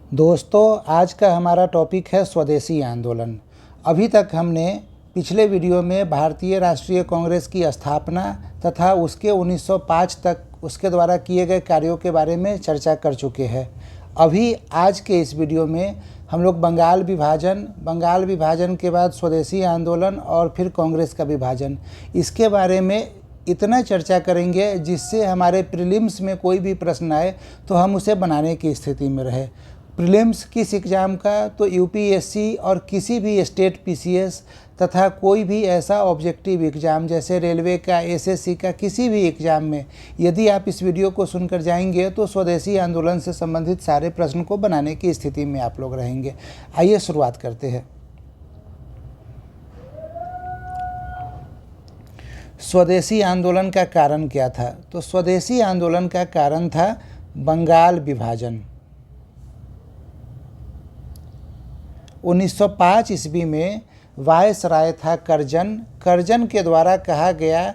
दोस्तों, आज का हमारा टॉपिक है स्वदेशी आंदोलन। अभी तक हमने पिछले वीडियो में भारतीय राष्ट्रीय कांग्रेस की स्थापना तथा उसके 1905 तक उसके द्वारा किए गए कार्यों के बारे में चर्चा कर चुके हैं। अभी आज के इस वीडियो में हम लोग बंगाल विभाजन के बाद स्वदेशी आंदोलन और फिर कांग्रेस का विभाजन, इसके बारे में इतना चर्चा करेंगे जिससे हमारे प्रीलिम्स में कोई भी प्रश्न आए तो हम उसे बनाने की स्थिति में रहे। प्रीलिम्स किस एग्ज़ाम का, तो यूपीएससी और किसी भी स्टेट पीसीएस तथा कोई भी ऐसा ऑब्जेक्टिव एग्ज़ाम जैसे रेलवे का, एसएससी का, किसी भी एग्ज़ाम में यदि आप इस वीडियो को सुनकर जाएंगे तो स्वदेशी आंदोलन से संबंधित सारे प्रश्न को बनाने की स्थिति में आप लोग रहेंगे। आइए शुरुआत करते हैं। स्वदेशी आंदोलन का कारण क्या था? तो स्वदेशी आंदोलन का कारण था बंगाल विभाजन। 1905 ईस्वी में वायसराय था करजन के द्वारा कहा गया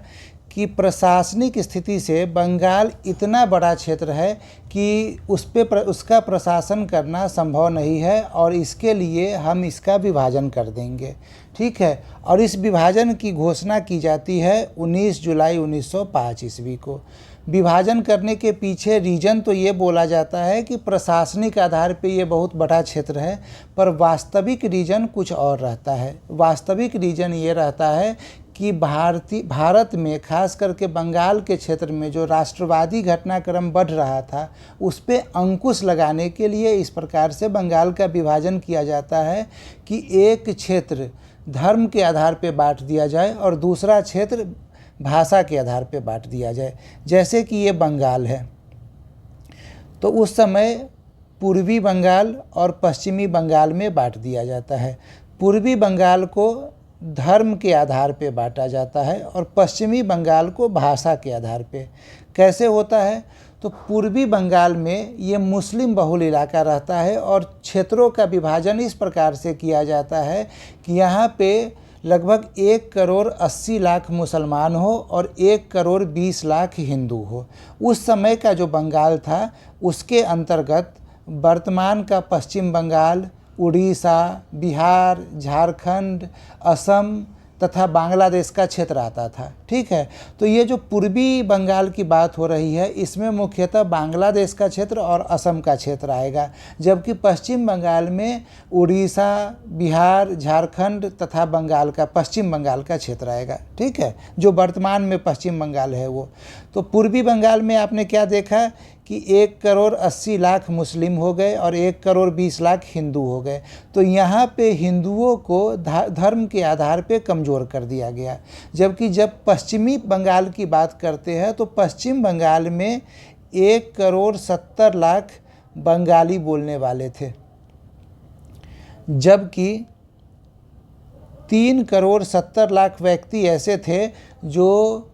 कि प्रशासनिक स्थिति से बंगाल इतना बड़ा क्षेत्र है कि उसका प्रशासन करना संभव नहीं है और इसके लिए हम इसका विभाजन कर देंगे। ठीक है, और इस विभाजन की घोषणा की जाती है 19 जुलाई 1905 ईस्वी को। विभाजन करने के पीछे रीजन तो ये बोला जाता है कि प्रशासनिक आधार पे ये बहुत बड़ा क्षेत्र है, पर वास्तविक रीजन कुछ और रहता है। वास्तविक रीजन ये रहता है कि भारत में खास करके बंगाल के क्षेत्र में जो राष्ट्रवादी घटनाक्रम बढ़ रहा था उस पे अंकुश लगाने के लिए इस प्रकार से बंगाल का विभाजन किया जाता है कि एक क्षेत्र धर्म के आधार पे बांट दिया जाए और दूसरा क्षेत्र भाषा के आधार पे बांट दिया जाए। जैसे कि ये बंगाल है तो उस समय पूर्वी बंगाल और पश्चिमी बंगाल में बांट दिया जाता है। पूर्वी बंगाल को धर्म के आधार पे बांटा जाता है और पश्चिमी बंगाल को भाषा के आधार पे। कैसे होता है? तो पूर्वी बंगाल में ये मुस्लिम बहुल इलाका रहता है और क्षेत्रों का विभाजन इस प्रकार से किया जाता है कि यहाँ पे लगभग 1,80,00,000 मुसलमान हो और 1,20,00,000 हिंदू हो। उस समय का जो बंगाल था उसके अंतर्गत वर्तमान का पश्चिम बंगाल, उड़ीसा, बिहार, झारखंड, असम तथा बांग्लादेश का क्षेत्र आता था। ठीक है, तो ये जो पूर्वी बंगाल की बात हो रही है इसमें मुख्यतः बांग्लादेश का क्षेत्र और असम का क्षेत्र आएगा, जबकि पश्चिम बंगाल में उड़ीसा, बिहार, झारखंड तथा पश्चिम बंगाल का क्षेत्र आएगा। ठीक है, जो वर्तमान में पश्चिम बंगाल है वो। तो पूर्वी बंगाल में आपने क्या देखा कि 1,80,00,000 मुस्लिम हो गए और 1,20,00,000 हिंदू हो गए। तो यहाँ पे हिंदुओं को धर्म के आधार पे कमज़ोर कर दिया गया। जबकि जब पश्चिमी बंगाल की बात करते हैं तो पश्चिम बंगाल में 1,70,00,000 बंगाली बोलने वाले थे, जबकि 3,70,00,000 व्यक्ति ऐसे थे जो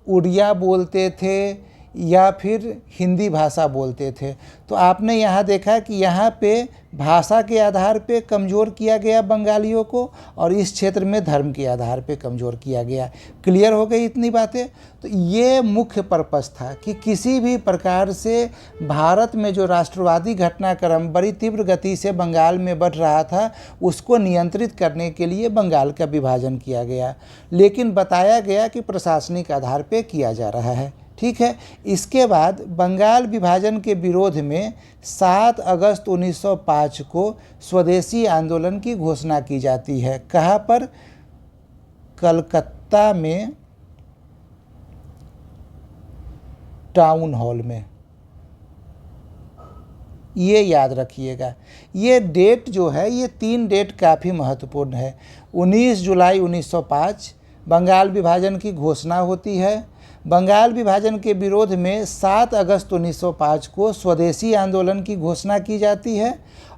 उड़िया बोलते थे या फिर हिंदी भाषा बोलते थे। तो आपने यहाँ देखा कि यहाँ पे भाषा के आधार पे कमज़ोर किया गया बंगालियों को और इस क्षेत्र में धर्म के आधार पे कमज़ोर किया गया। क्लियर हो गई इतनी बातें? तो ये मुख्य पर्पस था कि किसी भी प्रकार से भारत में जो राष्ट्रवादी घटनाक्रम बड़ी तीव्र गति से बंगाल में बढ़ रहा था उसको नियंत्रित करने के लिए बंगाल का विभाजन किया गया, लेकिन बताया गया कि प्रशासनिक आधार पे किया जा रहा है। ठीक है, इसके बाद बंगाल विभाजन के विरोध में 7 अगस्त 1905 को स्वदेशी आंदोलन की घोषणा की जाती है। कहाँ पर? कलकत्ता में टाउन हॉल में। ये याद रखिएगा। ये डेट जो है, ये 3 डेट काफ़ी महत्वपूर्ण है। 19 जुलाई 1905 बंगाल विभाजन की घोषणा होती है। बंगाल विभाजन के विरोध में 7 अगस्त 1905 को स्वदेशी आंदोलन की घोषणा की जाती है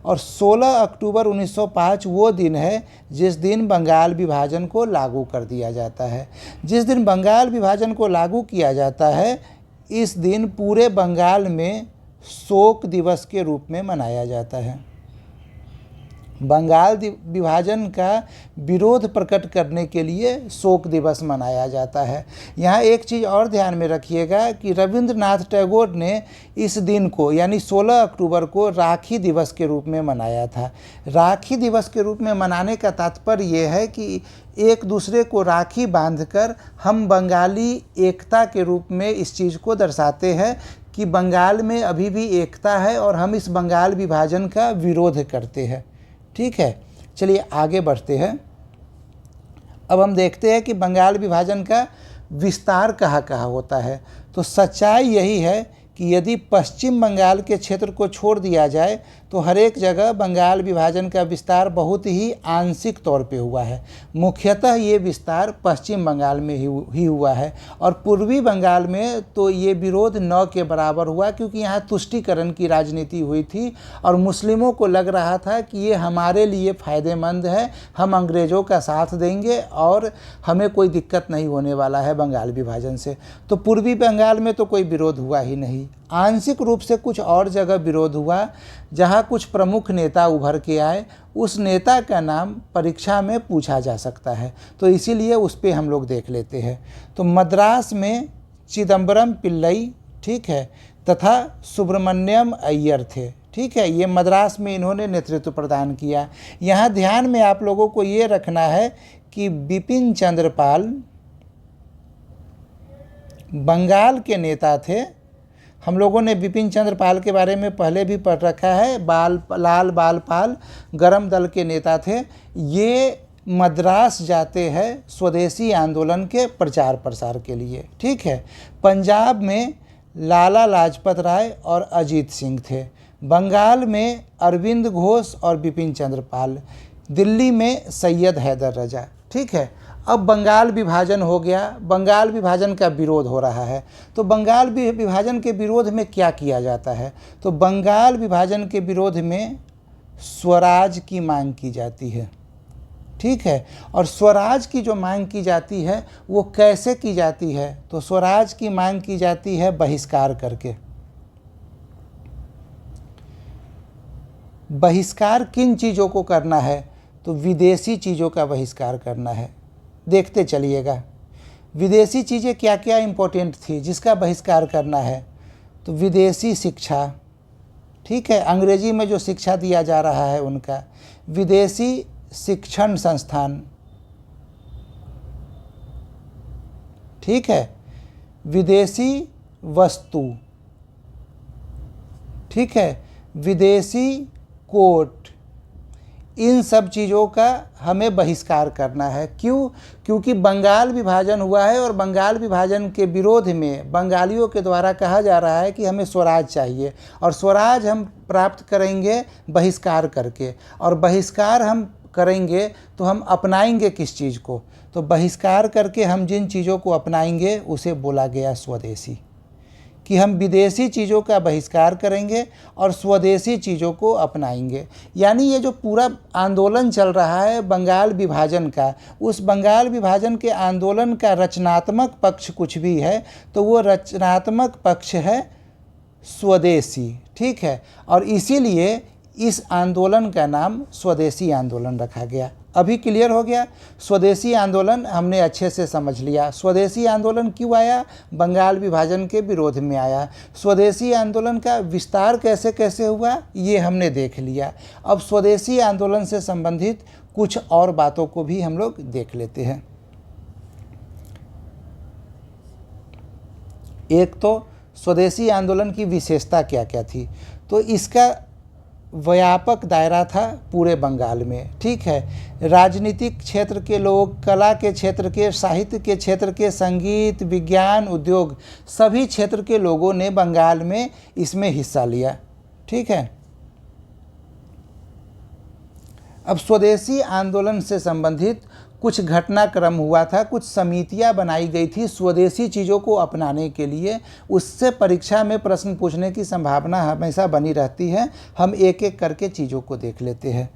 और 16 अक्टूबर 1905 वो दिन है जिस दिन बंगाल विभाजन को लागू कर दिया जाता है। जिस दिन बंगाल विभाजन को लागू किया जाता है इस दिन पूरे बंगाल में शोक दिवस के रूप में मनाया जाता है। बंगाल विभाजन का विरोध प्रकट करने के लिए शोक दिवस मनाया जाता है। यहाँ एक चीज़ और ध्यान में रखिएगा कि रविंद्रनाथ टैगोर ने इस दिन को यानी 16 अक्टूबर को राखी दिवस के रूप में मनाया था। राखी दिवस के रूप में मनाने का तात्पर्य ये है कि एक दूसरे को राखी बांधकर हम बंगाली एकता के रूप में इस चीज़ को दर्शाते हैं कि बंगाल में अभी भी एकता है और हम इस बंगाल विभाजन का विरोध करते हैं। ठीक है, चलिए आगे बढ़ते हैं। अब हम देखते हैं कि बंगाल विभाजन का विस्तार कहाँ कहाँ होता है। तो सच्चाई यही है कि यदि पश्चिम बंगाल के क्षेत्र को छोड़ दिया जाए तो हर एक जगह बंगाल विभाजन का विस्तार बहुत ही आंशिक तौर पे हुआ है। मुख्यतः ये विस्तार पश्चिम बंगाल में ही हुआ है और पूर्वी बंगाल में तो ये विरोध न के बराबर हुआ, क्योंकि यहाँ तुष्टीकरण की राजनीति हुई थी और मुस्लिमों को लग रहा था कि ये हमारे लिए फ़ायदेमंद है, हम अंग्रेज़ों का साथ देंगे और हमें कोई दिक्कत नहीं होने वाला है बंगाल विभाजन से। तो पूर्वी बंगाल में तो कोई विरोध हुआ ही नहीं। आंशिक रूप से कुछ और जगह विरोध हुआ जहां कुछ प्रमुख नेता उभर के आए। उस नेता का नाम परीक्षा में पूछा जा सकता है, तो इसीलिए उस पर हम लोग देख लेते हैं। तो मद्रास में चिदम्बरम पिल्लई, ठीक है, तथा सुब्रमण्यम अय्यर थे। ठीक है, ये मद्रास में इन्होंने नेतृत्व प्रदान किया। यहाँ ध्यान में आप लोगों को ये रखना है कि बिपिन चंद्र पाल बंगाल के नेता थे। हम लोगों ने बिपिन चंद्र पाल के बारे में पहले भी पढ़ रखा है। लाल बाल पाल गरम दल के नेता थे। ये मद्रास जाते हैं स्वदेशी आंदोलन के प्रचार प्रसार के लिए। ठीक है, पंजाब में लाला लाजपत राय और अजीत सिंह थे। बंगाल में अरविंद घोष और बिपिन चंद्र पाल। दिल्ली में सैयद हैदर रजा। ठीक है, अब बंगाल विभाजन हो गया, बंगाल विभाजन का विरोध हो रहा है। तो बंगाल विभाजन के विरोध में क्या किया जाता है? तो बंगाल विभाजन के विरोध में स्वराज की मांग की जाती है। ठीक है, और स्वराज की जो मांग की जाती है वो कैसे की जाती है? तो स्वराज की मांग की जाती है बहिष्कार करके। बहिष्कार किन चीज़ों को करना है? तो विदेशी चीज़ों का बहिष्कार करना है। देखते चलिएगा विदेशी चीज़ें क्या क्या इम्पोर्टेंट थी जिसका बहिष्कार करना है। तो विदेशी शिक्षा, ठीक है, अंग्रेजी में जो शिक्षा दिया जा रहा है उनका, विदेशी शिक्षण संस्थान, ठीक है, विदेशी वस्तु, ठीक है, विदेशी कोर्ट, इन सब चीज़ों का हमें बहिष्कार करना है। क्यों? क्योंकि बंगाल विभाजन हुआ है और बंगाल विभाजन के विरोध में बंगालियों के द्वारा कहा जा रहा है कि हमें स्वराज चाहिए और स्वराज हम प्राप्त करेंगे बहिष्कार करके, और बहिष्कार हम करेंगे तो हम अपनाएंगे किस चीज़ को? तो बहिष्कार करके हम जिन चीज़ों को अपनाएंगे उसे बोला गया स्वदेशी, कि हम विदेशी चीज़ों का बहिष्कार करेंगे और स्वदेशी चीज़ों को अपनाएंगे। यानी ये जो पूरा आंदोलन चल रहा है बंगाल विभाजन का, उस बंगाल विभाजन के आंदोलन का रचनात्मक पक्ष कुछ भी है तो वो रचनात्मक पक्ष है स्वदेशी। ठीक है, और इसीलिए इस आंदोलन का नाम स्वदेशी आंदोलन रखा गया। अभी क्लियर हो गया? स्वदेशी आंदोलन हमने अच्छे से समझ लिया। स्वदेशी आंदोलन क्यों आया? बंगाल विभाजन के विरोध में आया। स्वदेशी आंदोलन का विस्तार कैसे कैसे हुआ ये हमने देख लिया। अब स्वदेशी आंदोलन से संबंधित कुछ और बातों को भी हम लोग देख लेते हैं। एक तो स्वदेशी आंदोलन की विशेषता क्या क्या थी? तो इसका व्यापक दायरा था पूरे बंगाल में। ठीक है, राजनीतिक क्षेत्र के लोग, कला के क्षेत्र के, साहित्य के क्षेत्र के, संगीत, विज्ञान, उद्योग, सभी क्षेत्र के लोगों ने बंगाल में इसमें हिस्सा लिया। ठीक है, अब स्वदेशी आंदोलन से संबंधित कुछ घटनाक्रम हुआ था, कुछ समितियां बनाई गई थी स्वदेशी चीज़ों को अपनाने के लिए। उससे परीक्षा में प्रश्न पूछने की संभावना हमेशा बनी रहती है। हम एक एक करके चीज़ों को देख लेते हैं।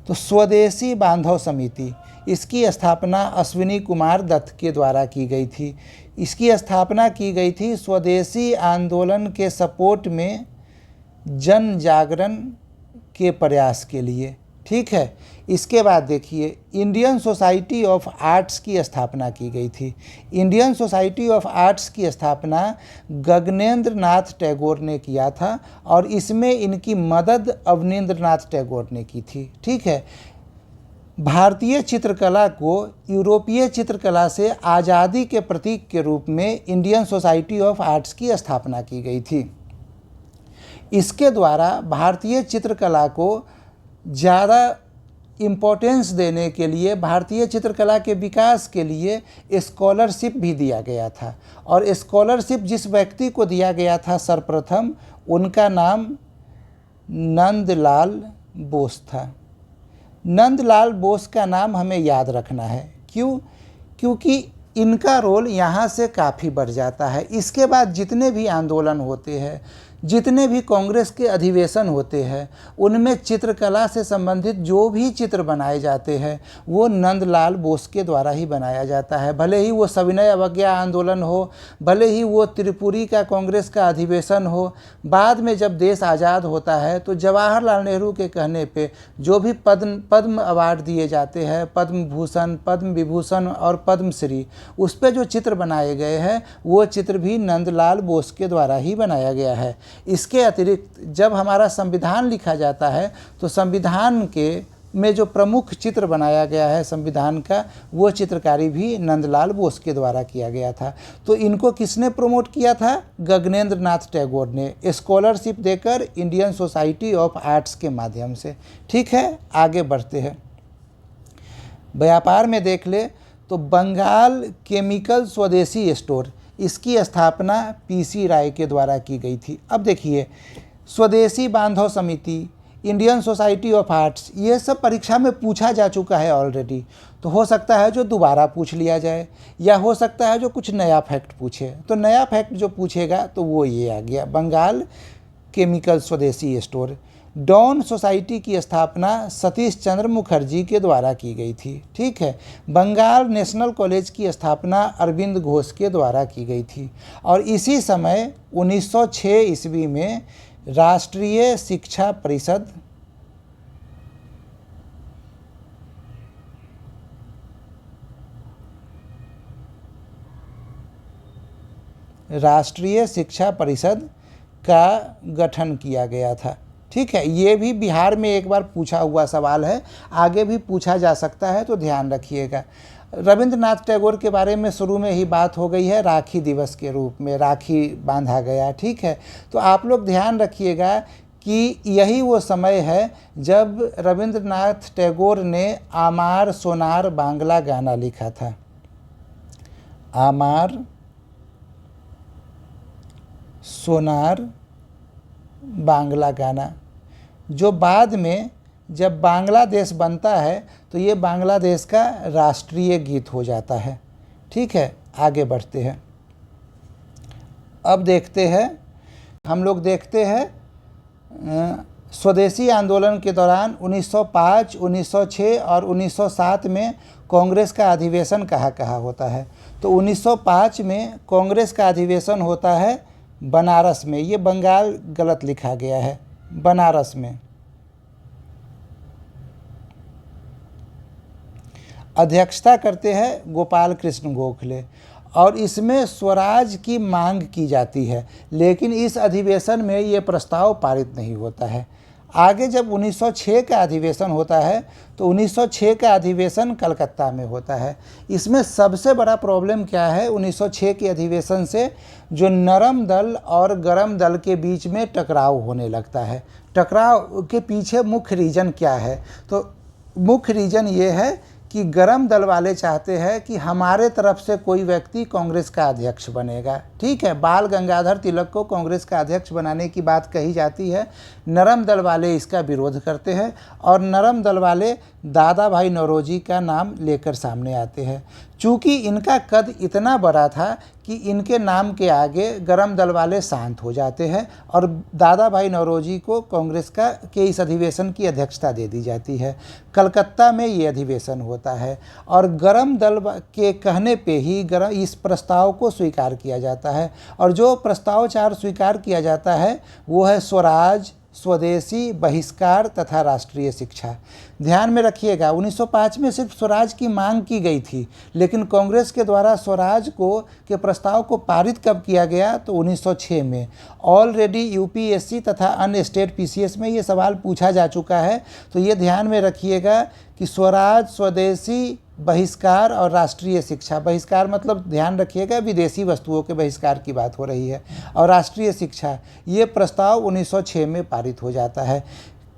तो स्वदेशी बांधव समिति, इसकी स्थापना अश्विनी कुमार दत्त के द्वारा की गई थी। इसकी स्थापना की गई थी स्वदेशी आंदोलन के सपोर्ट में जन जागरण के प्रयास के लिए। ठीक है। इसके बाद देखिए इंडियन सोसाइटी ऑफ आर्ट्स की स्थापना की गई थी। इंडियन सोसाइटी ऑफ आर्ट्स की स्थापना गगनेंद्र नाथ टैगोर ने किया था और इसमें इनकी मदद अवनींद्र नाथ टैगोर ने की थी। ठीक है। भारतीय चित्रकला को यूरोपीय चित्रकला से आज़ादी के प्रतीक के रूप में इंडियन सोसाइटी ऑफ आर्ट्स की स्थापना की गई थी। इसके द्वारा भारतीय चित्रकला को ज़्यादा इम्पोर्टेंस देने के लिए, भारतीय चित्रकला के विकास के लिए स्कॉलरशिप भी दिया गया था। और स्कॉलरशिप जिस व्यक्ति को दिया गया था सर्वप्रथम, उनका नाम नंदलाल बोस था। नंदलाल बोस का नाम हमें याद रखना है। क्यों? क्योंकि इनका रोल यहाँ से काफ़ी बढ़ जाता है। इसके बाद जितने भी आंदोलन होते हैं, जितने भी कांग्रेस के अधिवेशन होते हैं, उनमें चित्रकला से संबंधित जो भी चित्र बनाए जाते हैं वो नंदलाल बोस के द्वारा ही बनाया जाता है। भले ही वो सविनय अवज्ञा आंदोलन हो, भले ही वो त्रिपुरी का कांग्रेस का अधिवेशन हो, बाद में जब देश आज़ाद होता है तो जवाहरलाल नेहरू के कहने पे जो भी पद्म अवार्ड दिए जाते हैं, पद्म भूषण, पद्म विभूषण और पद्मश्री, उस पर जो चित्र बनाए गए हैं वो चित्र भी नंदलाल बोस के द्वारा ही बनाया गया है। इसके अतिरिक्त जब हमारा संविधान लिखा जाता है तो संविधान के में जो प्रमुख चित्र बनाया गया है संविधान का, वो चित्रकारी भी नंदलाल बोस के द्वारा किया गया था। तो इनको किसने प्रमोट किया था? गगनेंद्र नाथ टैगोर ने, स्कॉलरशिप देकर इंडियन सोसाइटी ऑफ आर्ट्स के माध्यम से। ठीक है, आगे बढ़ते हैं। व्यापार में देख ले तो बंगाल केमिकल स्वदेशी स्टोर, इसकी स्थापना पीसी राय के द्वारा की गई थी। अब देखिए स्वदेशी बांधव समिति, इंडियन सोसाइटी ऑफ आर्ट्स, ये सब परीक्षा में पूछा जा चुका है ऑलरेडी। तो हो सकता है जो दोबारा पूछ लिया जाए, या हो सकता है जो कुछ नया फैक्ट पूछे। तो नया फैक्ट जो पूछेगा तो वो ये आ गया, बंगाल केमिकल स्वदेशी स्टोर। डॉन सोसाइटी की स्थापना सतीश चंद्र मुखर्जी के द्वारा की गई थी। ठीक है। बंगाल नेशनल कॉलेज की स्थापना अरविंद घोष के द्वारा की गई थी। और इसी समय 1906 ईस्वी में राष्ट्रीय शिक्षा परिषद का गठन किया गया था। ठीक है। ये भी बिहार में एक बार पूछा हुआ सवाल है, आगे भी पूछा जा सकता है, तो ध्यान रखिएगा। रविंद्रनाथ टैगोर के बारे में शुरू में ही बात हो गई है, राखी दिवस के रूप में राखी बांधा गया। ठीक है। तो आप लोग ध्यान रखिएगा कि यही वो समय है जब रविंद्रनाथ टैगोर ने आमार सोनार बांग्ला गाना लिखा था। आमार सोनार बांग्ला गाना, जो बाद में जब बांग्लादेश बनता है तो ये बांग्लादेश का राष्ट्रीय गीत हो जाता है। ठीक है, आगे बढ़ते हैं। अब देखते हैं, हम लोग देखते हैं स्वदेशी आंदोलन के दौरान 1905, 1906 और 1907 में कांग्रेस का अधिवेशन कहाँ होता है। तो 1905 में कांग्रेस का अधिवेशन होता है बनारस में। ये बंगाल गलत लिखा गया है, बनारस में। अध्यक्षता करते हैं गोपाल कृष्ण गोखले और इसमें स्वराज की मांग की जाती है, लेकिन इस अधिवेशन में ये प्रस्ताव पारित नहीं होता है। आगे जब 1906 का अधिवेशन होता है तो 1906 का अधिवेशन कलकत्ता में होता है। इसमें सबसे बड़ा प्रॉब्लम क्या है 1906 के अधिवेशन से, जो नरम दल और गरम दल के बीच में टकराव होने लगता है। टकराव के पीछे मुख्य रीज़न क्या है? तो मुख्य रीज़न ये है कि गरम दल वाले चाहते हैं कि हमारे तरफ से कोई व्यक्ति कांग्रेस का अध्यक्ष बनेगा। ठीक है, बाल गंगाधर तिलक को कांग्रेस का अध्यक्ष बनाने की बात कही जाती है। नरम दल वाले इसका विरोध करते हैं और नरम दल वाले दादा भाई नौरोजी का नाम लेकर सामने आते हैं। चूँकि इनका कद इतना बड़ा था कि इनके नाम के आगे गरम दल वाले शांत हो जाते हैं और दादा भाई नौरोजी को कांग्रेस के इस अधिवेशन की अध्यक्षता दे दी जाती है। कलकत्ता में ये अधिवेशन होता है और गरम दल के कहने पे ही इस प्रस्ताव को स्वीकार किया जाता है। और जो प्रस्ताव 4 स्वीकार किया जाता है वो है स्वराज, स्वदेशी, बहिष्कार तथा राष्ट्रीय शिक्षा। ध्यान में रखिएगा, 1905 में सिर्फ स्वराज की मांग की गई थी, लेकिन कांग्रेस के द्वारा स्वराज के प्रस्ताव को पारित कब किया गया, तो 1906 में। ऑलरेडी यूपीएससी तथा अन्य स्टेट पीसीएस में ये सवाल पूछा जा चुका है, तो ये ध्यान में रखिएगा कि स्वराज, स्वदेशी, बहिष्कार और राष्ट्रीय शिक्षा। बहिष्कार मतलब ध्यान रखिएगा विदेशी वस्तुओं के बहिष्कार की बात हो रही है, और राष्ट्रीय शिक्षा, ये प्रस्ताव 1906 में पारित हो जाता है।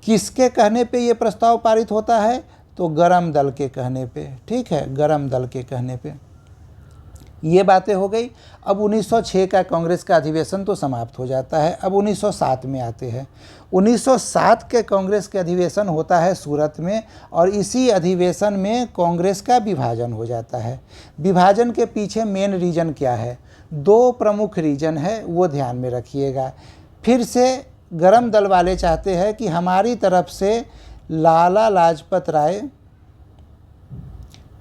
किसके कहने पे ये प्रस्ताव पारित होता है, तो गरम दल के कहने पे। ठीक है, गरम दल के कहने पे। ये बातें हो गई। अब 1906 का कांग्रेस का अधिवेशन तो समाप्त हो जाता है। अब 1907 में आते हैं। 1907 के कांग्रेस के अधिवेशन होता है सूरत में, और इसी अधिवेशन में कांग्रेस का विभाजन हो जाता है। विभाजन के पीछे मेन रीजन क्या है, दो प्रमुख रीजन है, वो ध्यान में रखिएगा। फिर से गरम दल वाले चाहते हैं कि हमारी तरफ से लाला लाजपत राय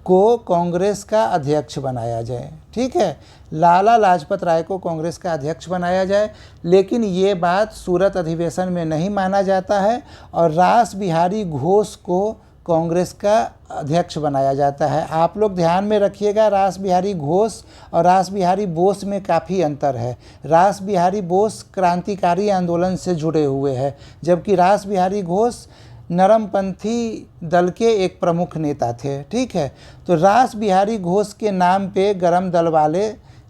को कांग्रेस का अध्यक्ष बनाया जाए। ठीक है, लाला लाजपत राय को कांग्रेस का अध्यक्ष बनाया जाए, लेकिन ये बात सूरत अधिवेशन में नहीं माना जाता है, और रास बिहारी घोष को कांग्रेस का अध्यक्ष बनाया जाता है। आप लोग ध्यान में रखिएगा, रास बिहारी घोष और रास बिहारी बोस में काफ़ी अंतर है। रास बिहारी बोस क्रांतिकारी आंदोलन से जुड़े हुए हैं, जबकि रास बिहारी घोष नरमपंथी दल के एक प्रमुख नेता थे। ठीक है, तो रास बिहारी घोष के नाम पे गरम दल वाले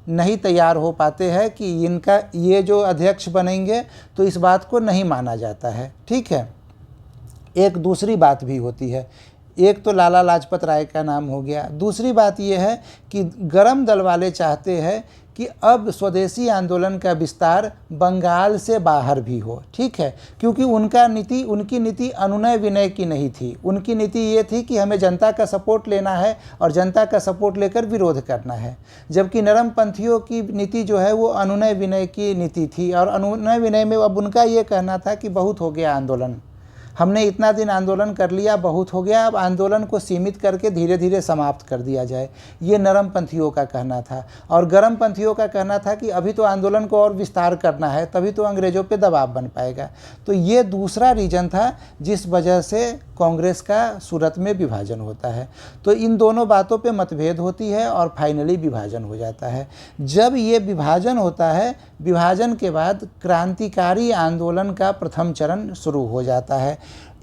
नहीं तैयार हो पाते हैं कि इनका ये जो अध्यक्ष बनेंगे, तो इस बात को नहीं माना जाता है। ठीक है, एक दूसरी बात भी होती है। एक तो लाला लाजपत राय का नाम हो गया, दूसरी बात यह है कि गरम दल वाले चाहते हैं कि अब स्वदेशी आंदोलन का विस्तार बंगाल से बाहर भी हो। ठीक है, क्योंकि उनकी नीति अनुनय विनय की नहीं थी। उनकी नीति ये थी कि हमें जनता का सपोर्ट लेना है और जनता का सपोर्ट लेकर विरोध करना है, जबकि नरमपंथियों की नीति जो है वो अनुनय विनय की नीति थी। और अनुनय विनय में अब उनका ये कहना था कि बहुत हो गया आंदोलन, हमने इतना दिन आंदोलन कर लिया, बहुत हो गया, अब आंदोलन को सीमित करके धीरे धीरे समाप्त कर दिया जाए। ये नरमपंथियों का कहना था। और गरमपंथियों का कहना था कि अभी तो आंदोलन को और विस्तार करना है, तभी तो अंग्रेज़ों पे दबाव बन पाएगा। तो ये दूसरा रीजन था जिस वजह से कांग्रेस का सूरत में विभाजन होता है। तो इन दोनों बातों पे मतभेद होती है और फाइनली विभाजन हो जाता है। जब ये विभाजन होता है, विभाजन के बाद क्रांतिकारी आंदोलन का प्रथम चरण शुरू हो जाता है।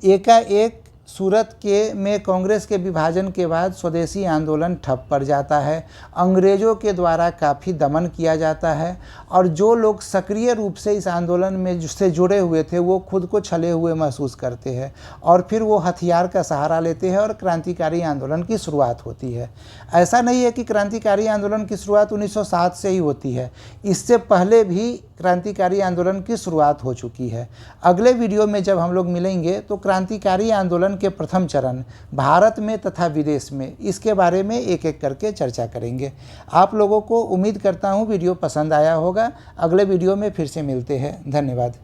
एकाएक सूरत में कांग्रेस के विभाजन के बाद स्वदेशी आंदोलन ठप पड़ जाता है। अंग्रेज़ों के द्वारा काफ़ी दमन किया जाता है, और जो लोग सक्रिय रूप से इस आंदोलन में से जुड़े हुए थे वो खुद को छले हुए महसूस करते हैं, और फिर वो हथियार का सहारा लेते हैं और क्रांतिकारी आंदोलन की शुरुआत होती है। ऐसा नहीं है कि क्रांतिकारी आंदोलन की शुरुआत 1907 से ही होती है, इससे पहले भी क्रांतिकारी आंदोलन की शुरुआत हो चुकी है। अगले वीडियो में जब हम लोग मिलेंगे तो क्रांतिकारी आंदोलन के प्रथम चरण भारत में तथा विदेश में, इसके बारे में एक एक करके चर्चा करेंगे। आप लोगों को उम्मीद करता हूँ वीडियो पसंद आया होगा। अगले वीडियो में फिर से मिलते हैं। धन्यवाद।